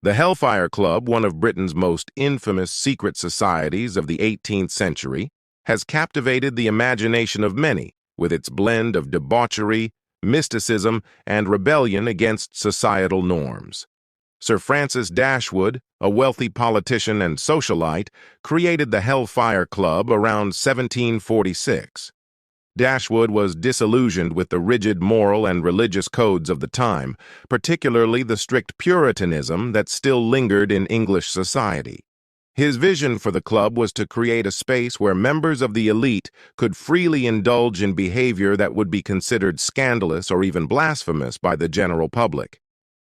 The Hellfire Club, one of Britain's most infamous secret societies of the 18th century, has captivated the imagination of many with its blend of debauchery, mysticism, and rebellion against societal norms. Sir Francis Dashwood, a wealthy politician and socialite, created the Hellfire Club around 1746. Dashwood was disillusioned with the rigid moral and religious codes of the time, particularly the strict Puritanism that still lingered in English society. His vision for the club was to create a space where members of the elite could freely indulge in behavior that would be considered scandalous or even blasphemous by the general public.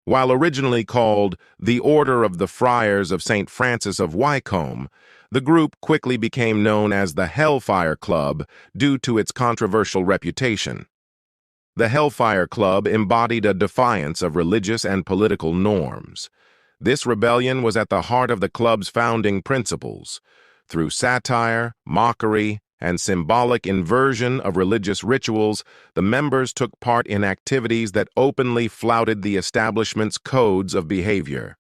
While originally called the Order of the Friars of St. Francis of Wycombe, the group quickly became known as the Hellfire Club due to its controversial reputation. The Hellfire Club embodied a defiance of religious and political norms. This rebellion was at the heart of the club's founding principles. Through satire, mockery, and symbolic inversion of religious rituals, the members took part in activities that openly flouted the establishment's codes of behavior.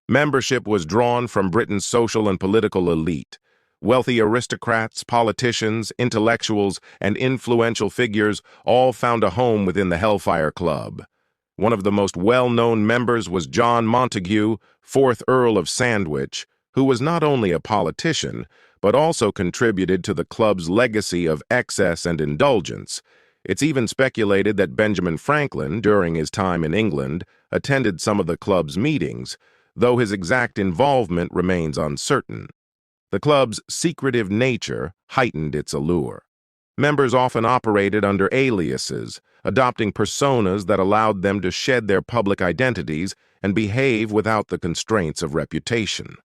Membership was drawn from Britain's social and political elite. Wealthy aristocrats, politicians, intellectuals, and influential figures all found a home within the Hellfire Club. One of the most well-known members was John Montagu, 4th Earl of Sandwich, who was not only a politician, but also contributed to the club's legacy of excess and indulgence. It's even speculated that Benjamin Franklin, during his time in England, attended some of the club's meetings, though his exact involvement remains uncertain. The club's secretive nature heightened its allure. Members often operated under aliases, adopting personas that allowed them to shed their public identities and behave without the constraints of reputation.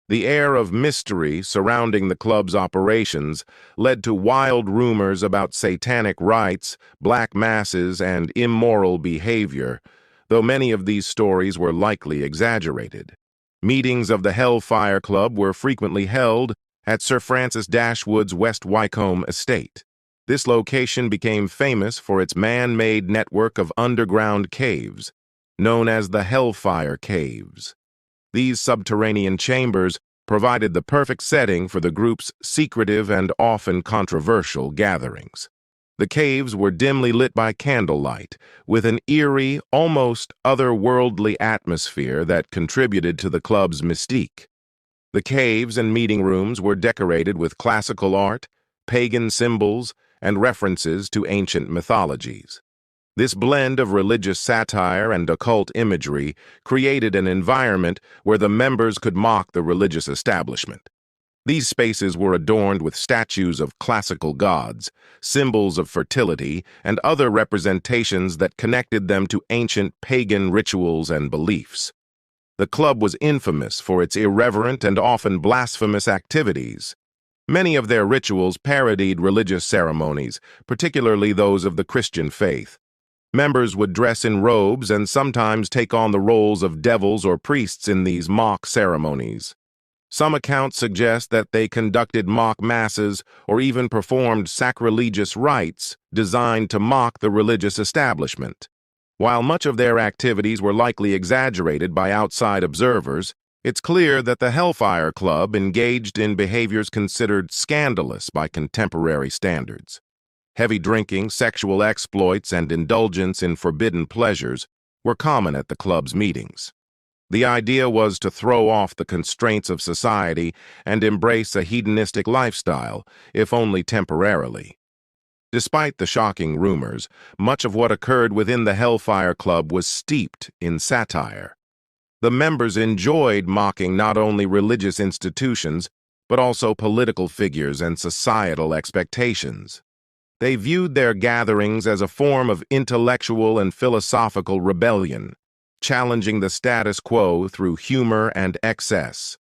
The air of mystery surrounding the club's operations led to wild rumors about satanic rites, black masses, and immoral behavior, though many of these stories were likely exaggerated. Meetings of the Hellfire Club were frequently held at Sir Francis Dashwood's West Wycombe estate. This location became famous for its man-made network of underground caves, known as the Hellfire Caves. These subterranean chambers provided the perfect setting for the group's secretive and often controversial gatherings. The caves were dimly lit by candlelight, with an eerie, almost otherworldly atmosphere that contributed to the club's mystique. The caves and meeting rooms were decorated with classical art, pagan symbols, and references to ancient mythologies. This blend of religious satire and occult imagery created an environment where the members could mock the religious establishment. These spaces were adorned with statues of classical gods, symbols of fertility, and other representations that connected them to ancient pagan rituals and beliefs. The club was infamous for its irreverent and often blasphemous activities. Many of their rituals parodied religious ceremonies, particularly those of the Christian faith. Members would dress in robes and sometimes take on the roles of devils or priests in these mock ceremonies. Some accounts suggest that they conducted mock masses or even performed sacrilegious rites designed to mock the religious establishment. While much of their activities were likely exaggerated by outside observers, it's clear that the Hellfire Club engaged in behaviors considered scandalous by contemporary standards. Heavy drinking, sexual exploits, and indulgence in forbidden pleasures were common at the club's meetings. The idea was to throw off the constraints of society and embrace a hedonistic lifestyle, if only temporarily. Despite the shocking rumors, much of what occurred within the Hellfire Club was steeped in satire. The members enjoyed mocking not only religious institutions, but also political figures and societal expectations. They viewed their gatherings as a form of intellectual and philosophical rebellion, challenging the status quo through humor and excess.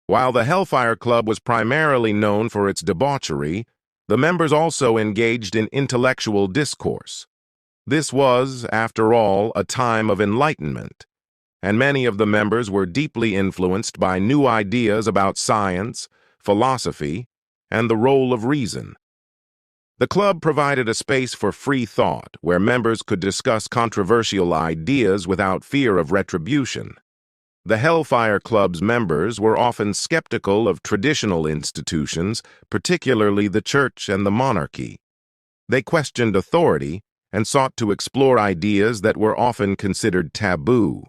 While the Hellfire Club was primarily known for its debauchery, the members also engaged in intellectual discourse. This was, after all, a time of enlightenment, and many of the members were deeply influenced by new ideas about science, philosophy, and the role of reason. The club provided a space for free thought where members could discuss controversial ideas without fear of retribution. The Hellfire Club's members were often skeptical of traditional institutions, particularly the church and the monarchy. They questioned authority and sought to explore ideas that were often considered taboo.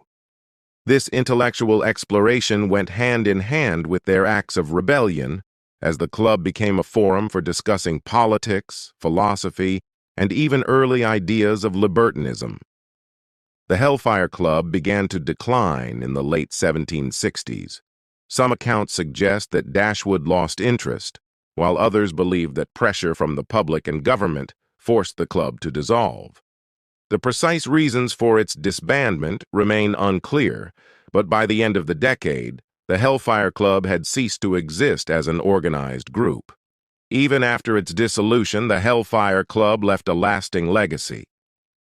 This intellectual exploration went hand in hand with their acts of rebellion, as the club became a forum for discussing politics, philosophy, and even early ideas of libertinism. The Hellfire Club began to decline in the late 1760s. Some accounts suggest that Dashwood lost interest, while others believe that pressure from the public and government forced the club to dissolve. The precise reasons for its disbandment remain unclear, but by the end of the decade, the Hellfire Club had ceased to exist as an organized group. Even after its dissolution, the Hellfire Club left a lasting legacy.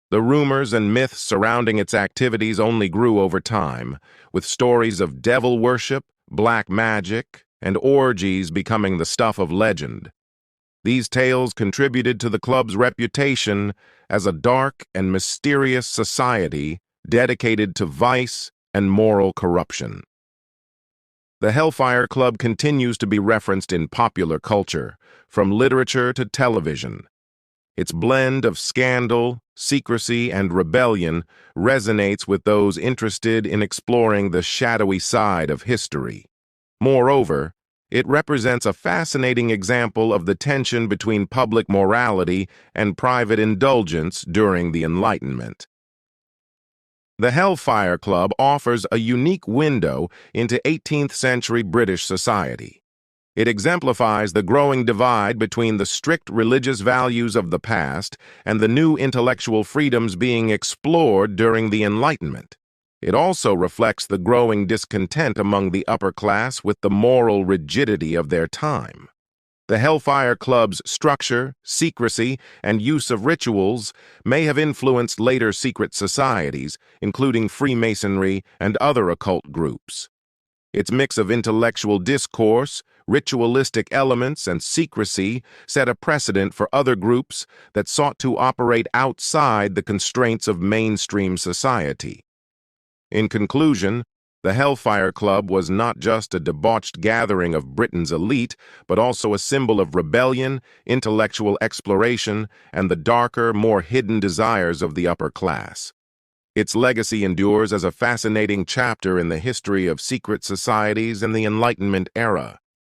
The rumors and myths surrounding its activities only grew over time, with stories of devil worship, black magic, and orgies becoming the stuff of legend. These tales contributed to the club's reputation as a dark and mysterious society dedicated to vice and moral corruption. The Hellfire Club continues to be referenced in popular culture, from literature to television. Its blend of scandal, secrecy, and rebellion resonates with those interested in exploring the shadowy side of history. Moreover, it represents a fascinating example of the tension between public morality and private indulgence during the Enlightenment. The Hellfire Club offers a unique window into 18th-century British society. It exemplifies the growing divide between the strict religious values of the past and the new intellectual freedoms being explored during the Enlightenment. It also reflects the growing discontent among the upper class with the moral rigidity of their time. The Hellfire Club's structure, secrecy, and use of rituals may have influenced later secret societies, including Freemasonry and other occult groups. Its mix of intellectual discourse, ritualistic elements, and secrecy set a precedent for other groups that sought to operate outside the constraints of mainstream society. In conclusion, the Hellfire Club was not just a debauched gathering of Britain's elite, but also a symbol of rebellion, intellectual exploration, and the darker, more hidden desires of the upper class. Its legacy endures as a fascinating chapter in the history of secret societies and the Enlightenment era.